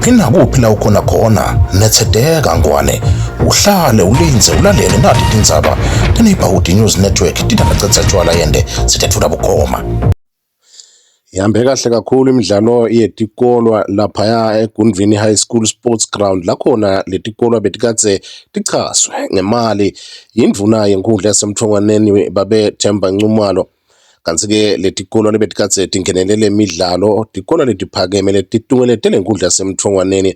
kuphi nakuphi la ukhona khona, nethedeka Ngwane, uhlale ulinze ulalele nathi tindzaba te-Neighborhood News Network tidakacetsa tshwala yende sitethula bukhoma. Ihambe kahle kakhulu imidlalo yetikolwa laphaya eGunvini High School Sports Ground lakhona letikolwa betikadze tichaswe ngemali yindvuna yenkundla yasemthongwaneni babe Themba Ncumalo. Kanti-ke letikolwa lebetikadze tingenelele imidlalo tikolwa letiphakeme letitungelete lenkundla yasemthongwaneni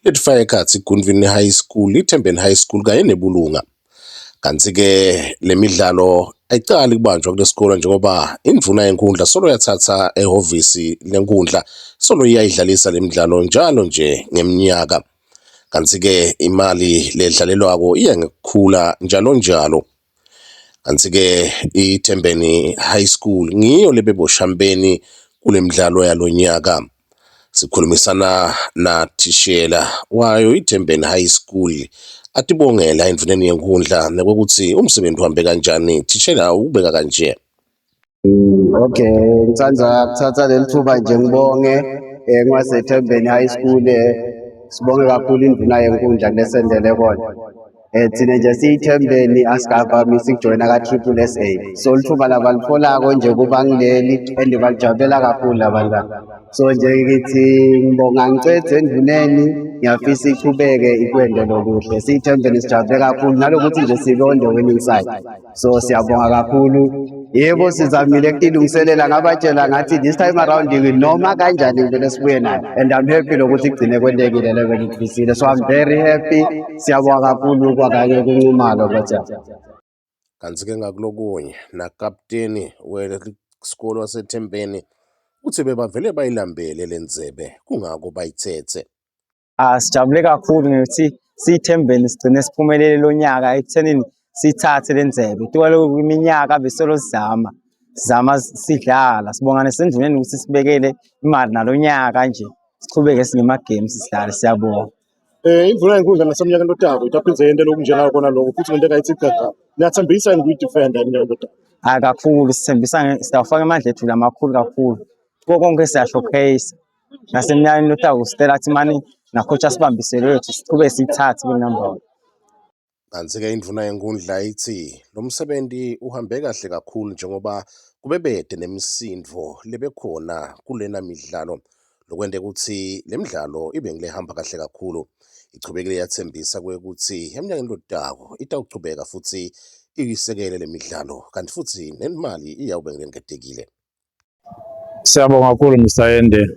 letifaka ekhatsi iGunvini High School, iThembeni High School kanye neBulunga. Kanti-ke le midlalo ayicali kubanjwa kulesikole njengoba indvuna yenkundla solo yathatha ehhovisi lenkundla solo iyayidlalisa lemidlalo njalo nje ngeminyaka. Kanti-ke imali ledlalelwako iya ngekukhula njalo njalo. Kanti-ke iThembeni High School ngiyo lebeboshambeni kule midlalo yalonyaka. Sikhulumisana na thishela wayo iThembeni High School atibongela endvuneni yenkundla nekokuthi umsebenzi uhambe kanjani thishela ubeka kanje. Okay, ngithanda kuthatha leli thuba nje ngibonge ngaseThembeni High School sibonge kakhulu indvuna yenkundla lesendele kona. Thina nje siyithembeni asikavamisi ukujoyina ka-Triple SA. So lithuba labalitfolako nje kuba ngileli and balijabulela kakhulu abantu. So nje ngithi ngibonga ngicedze endvuneni ngiyafisa iqhubeke ikwende lokuhle. Siyithembeni sijabule kakhulu nalokuthi nje sibe on the winning side. So siyabonga kakhulu. Yebo sizamile kutilungiselela ngabatshela ngathi this time around noma kanjani ngivele sibuye nayo. And I'm happy lokuthi kugcine kwendekile level ifisile. So I'm very happy. Siyabonga kakhulu kwakanye kuNcumalo batha. Kanti-ke ngakulokunye nakapteni wesikole waseThembeni uthi bebavele bayilambele lenzebe kungako bayithethe. Sijabule kakhulu ngokuthi siyithembeni sigcine siphumelele lo nyaka ekuthenini sithathe lenzebe. Kwalo iminyaka besolo sizama sidlala sibonga nesendvuneni ukuthi sibekele imali nalonyaka nje siqhubeke singema games sidlale siyabonga. Indvuna yenkundla nasemnyaka lotako itaphinze yente lokunjena kona lokho futhi ngento kayithi gaga. Niyathembisa ukuyidefenda iminyaka lotako. Kakhulu sithembisa sitawufaka amandla ethu lamakhulu kakhulu. Konke siyashowcase. Nasemnyakeni lotako sicela athi mani na coach asibambisele wethu siqhubeke sithathe kule number 1. Kanti-ke indvuna yenkundla ithi lo msebenzi uhambe kahle kakhulu njengoba kubebede nemisindvo lebekhona kulena midlalo lokwende ukuthi le midlalo ibe ngilehamba kahle kakhulu. Ichubekile yathembisa kwekuthi eminyakeni lotako itawuchubeka futhi iyisekele le midlalo kanti futhi nemali iyawube ngengetekile. Siyabonga kakhulu Mr. Ende.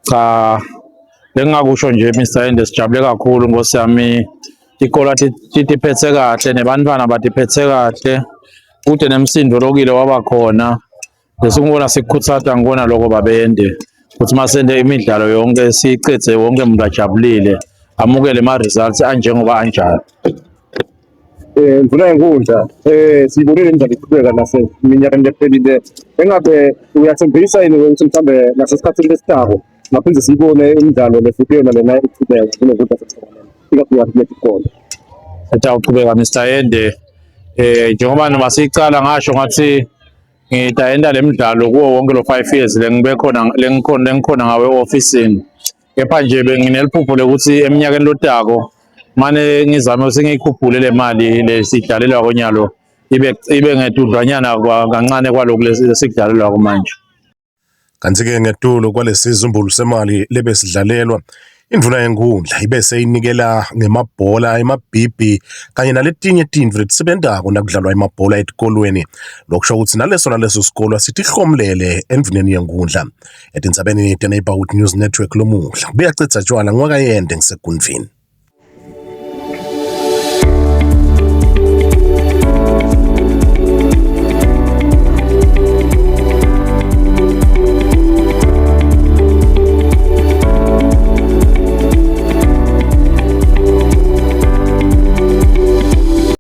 Cha lengakusho nje Mr. Ende sijabule kakhulu Nkosi yami. Ikolo tiphethe kahle nebantwana batiphethe kahle futhi nemsindo lokile waba khona bese ngibona sikukhuthaza ngibona lokho babende ukuthi masende imidlalo yonke sicethe wonke umuntu ajabulile amukele ama results anjengoba anjalo. Indvuna yenkundla siyibonile indaba iqhubeka naseminyakeni lephelile. Engabe uyathembisa yini ukuthi mhlambe nasesikhathini lesitako ngaphinde siyibone imidlalo lehlukene lena iqhubeka kunokuthi sesibona ikakhulukazi lesikole. Sitawuqhubeka Mr. Ende njengoba noma sicala ngasho ngathi ngitayenda lemidlalo kuwo wonke lo 5 years lengikhona ngawe officeini. Kepha nje bengineliphupho lokuthi eminyakeni lotako mane ngizame ukuthi ngikhuphule le mali lesidlalelwa konyalo ibe ngedudlwanyana kancane kwaloko lesidlalelwa manje. Kanti-ke ngetulo kwalesizumbulu semali lebesidlalelwa indvuna yenkundla ibe seyinikela ngemabhola emabhibhi kanye naletinye tintfo letisebentako nakudlalwa emabhola etikolweni lokusho ukuthi naleso sikolo sitihlomlele endvuneni yenkundla. Etindzabeni te-Neighborhood News Network lomuhla buyacitsa tshwala ngwakayende ngiseGunvini.